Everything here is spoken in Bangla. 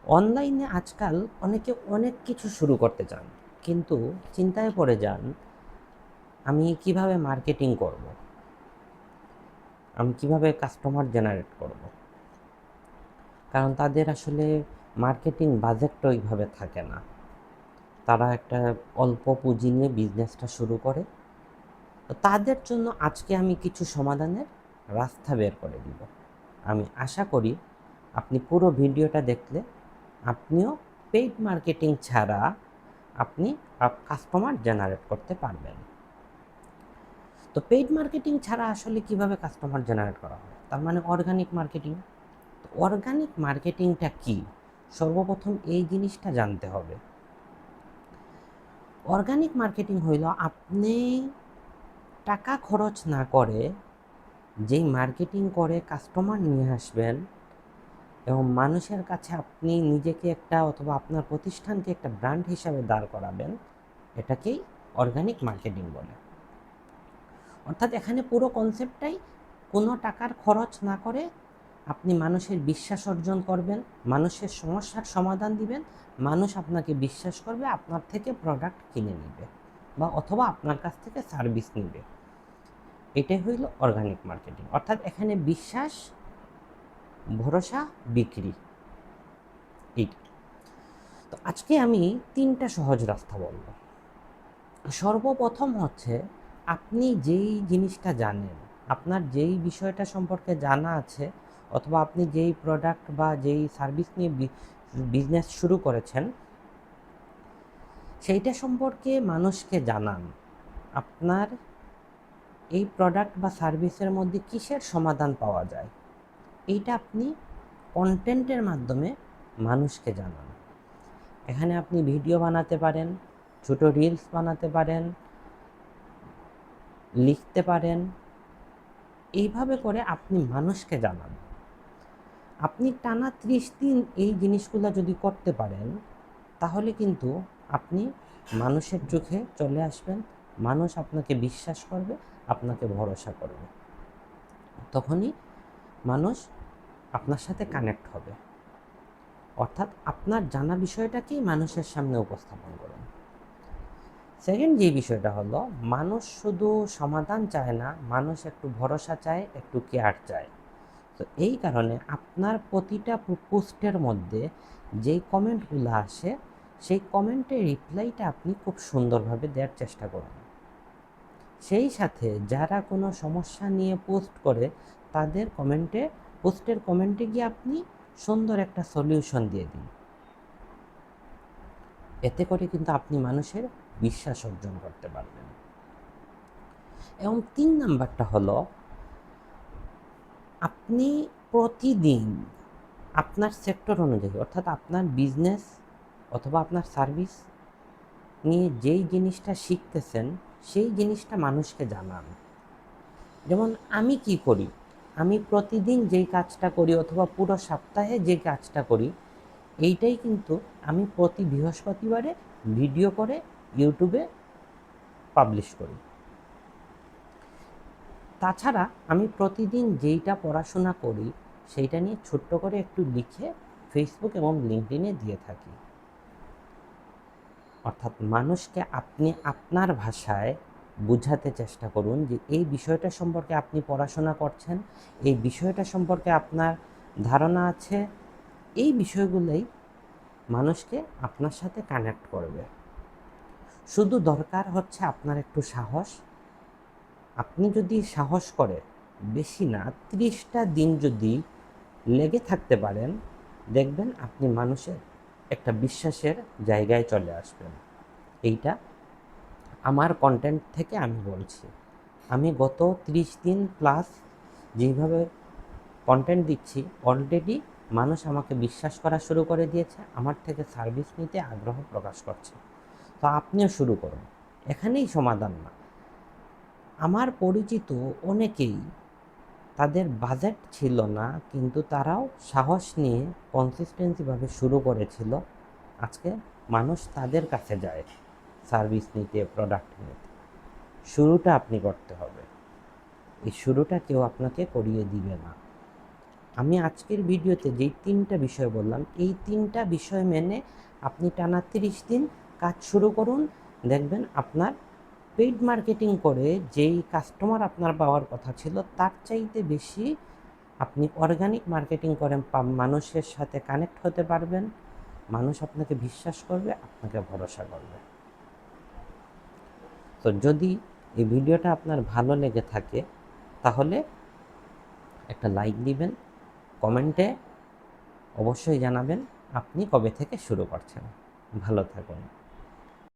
অনলাইনে আজকাল অনেকে অনেক কিছু শুরু করতে চান, কিন্তু চিন্তায় পড়ে যান আমি কিভাবে মার্কেটিং করব, আমি কিভাবে কাস্টমার জেনারেট করব। কারণ তাদের আসলে মার্কেটিং বাজেটটা ওইভাবে থাকে না। তারা একটা অল্প পুঁজি নিয়ে বিজনেসটা শুরু করে। তো তাদের জন্য আজকে আমি কিছু সমাধানের রাস্তা বের করে দিব। আমি আশা করি আপনি পুরো ভিডিওটা দেখলে আপনিও পেইড মার্কেটিং ছাড়া আপনি কাস্টমার জেনারেট করতে পারবেন। তো পেইড মার্কেটিং ছাড়া আসলে কিভাবে কাস্টমার জেনারেট করা হয়, তার মানে অর্গানিক মার্কেটিং। তো অর্গানিক মার্কেটিংটা কি, সর্বপ্রথম এই জিনিসটা জানতে হবে। অর্গানিক মার্কেটিং হইল আপনি টাকা খরচ না করে যেই মার্কেটিং করে কাস্টমার নিয়ে আসবেন এবং মানুষের কাছে আপনি নিজেকে একটা অথবা আপনার প্রতিষ্ঠানকে একটা ব্র্যান্ড হিসাবে দাঁড় করাবেন, এটাকেই অর্গানিক মার্কেটিং বলে। অর্থাৎ এখানে পুরো কনসেপ্টটাই কোনো টাকার খরচ না করে আপনি মানুষের বিশ্বাস অর্জন করবেন, মানুষের সমস্যার সমাধান দিবেন, মানুষ আপনাকে বিশ্বাস করবে, আপনার থেকে প্রোডাক্ট কিনে নেবে বা অথবা আপনার কাছ থেকে সার্ভিস নেবে। এটাই হইল অর্গানিক মার্কেটিং। অর্থাৎ এখানে বিশ্বাস, ভরসা, বিক্রি, এইটা। তো আজকে আমি 3টা সহজ রাস্তা বলব। সর্বপ্রথম হচ্ছে, আপনি যেই জিনিসটা জানেন, আপনার যেই বিষয়টা সম্পর্কে জানা আছে, অথবা আপনি যেই প্রোডাক্ট বা যেই সার্ভিস নিয়ে বিজনেস শুরু করেছেন, সেইটা সম্পর্কে মানুষকে জানান। আপনার এই প্রোডাক্ট বা সার্ভিসের মধ্যে কিসের সমাধান পাওয়া যায়, এইটা আপনি কন্টেন্টের মাধ্যমে মানুষকে জানান। এখানে আপনি ভিডিও বানাতে পারেন, ছোট রিলস বানাতে পারেন, লিখতে পারেন। এইভাবে করে আপনি মানুষকে জানান। আপনি টানা 30 দিন এই জিনিসগুলো যদি করতে পারেন, তাহলে কিন্তু আপনি মানুষের চোখে চলে আসবেন, মানুষ আপনাকে বিশ্বাস করবে, আপনাকে ভরসা করবে। তখনই মানুষ আপনার সাথে কানেক্ট হবে। অর্থাৎ আপনার জানা বিষয়টাকেই মানুষের সামনে উপস্থাপন করুন। সেকেন্ড যে বিষয়টা হলো, মানুষ শুধু সমাধান চায় না, মানুষ একটু ভরসা চায়, একটু কেয়ার চায়। তো এই কারণে আপনার প্রতিটা পোস্টের মধ্যে যেই কমেন্টগুলো আসে, সেই কমেন্টের রিপ্লাইটা আপনি খুব সুন্দরভাবে দেওয়ার চেষ্টা করুন। সেই সাথে যারা কোনো সমস্যা নিয়ে পোস্ট করে, তাদের পোস্টের কমেন্টে গিয়ে আপনি সুন্দর একটা সলিউশন দিয়ে দিন। এতে করে কিন্তু আপনি মানুষের বিশ্বাস অর্জন করতে পারবেন। এবং 3 নাম্বারটা হলো, আপনি প্রতিদিন আপনার সেক্টর অনুযায়ী, অর্থাৎ আপনার বিজনেস অথবা আপনার সার্ভিস নিয়ে যেই জিনিসটা শিখতেছেন, সেই জিনিসটা মানুষকে জানান। যেমন আমি কি করি, আমি প্রতিদিন যেই কাজটা করি অথবা পুরো সপ্তাহে যে কাজটা করি, এইটাই কিন্তু আমি প্রতি বৃহস্পতিবারে ভিডিও করে ইউটিউবে পাবলিশ করি। তাছাড়া আমি প্রতিদিন যেইটা পড়াশোনা করি, সেইটা নিয়ে ছোট্ট করে একটু লিখে ফেসবুক এবং লিঙ্কডইনে দিয়ে থাকি। অর্থাৎ মানুষকে আপনি আপনার ভাষায় বোঝাতে চেষ্টা করুন যে এই বিষয়টা সম্পর্কে আপনি পড়াশোনা করছেন, এই বিষয়টা সম্পর্কে আপনার ধারণা আছে। এই বিষয়গুলোই মানুষকে আপনার সাথে কানেক্ট করবে। শুধু দরকার হচ্ছে আপনার একটু সাহস। আপনি যদি সাহস করে বেশি না 30টা দিন যদি লেগে থাকতে পারেন, দেখবেন আপনি মানুষের একটা বিশ্বাসের জায়গায় চলে আসবেন। এইটা আমার কন্টেন্ট থেকে আমি বলছি। আমি গত 30 দিন প্লাস যেইভাবে কন্টেন্ট দিচ্ছি, অলরেডি মানুষ আমাকে বিশ্বাস করা শুরু করে দিয়েছে, আমার থেকে সার্ভিস নিতে আগ্রহ প্রকাশ করছে। তো আপনিও শুরু করুন, এখানেই সমাধান না। আমার পরিচিত অনেকেই, তাদের বাজেট ছিল না, কিন্তু তারাও সাহস নিয়ে কনসিস্টেন্সিভাবে শুরু করেছিল। আজকে মানুষ তাদের কাছে যায় সার্ভিস নিতে, প্রোডাক্ট নিতে। শুরুটা আপনি করতে হবে, এই শুরুটা কেউ আপনাকে করিয়ে দিবে না। আমি আজকের ভিডিওতে যেই 3টা বিষয় বললাম, এই 3টা বিষয় মেনে আপনি টানা 30 দিন কাজ শুরু করুন। দেখবেন আপনার পেইড মার্কেটিং করে যেই কাস্টমার আপনার পাওয়ার কথা ছিল তার চাইতে বেশি আপনি অর্গানিক মার্কেটিং করেন, মানুষের সাথে কানেক্ট হতে পারবেন, মানুষ আপনাকে বিশ্বাস করবে, আপনাকে ভরসা করবে। তো যদি এই ভিডিওটা আপনার ভালো লেগে থাকে তাহলে একটা লাইক দিবেন, কমেন্টে অবশ্যই জানাবেন আপনি কবে থেকে শুরু করছেন। ভালো থাকুন।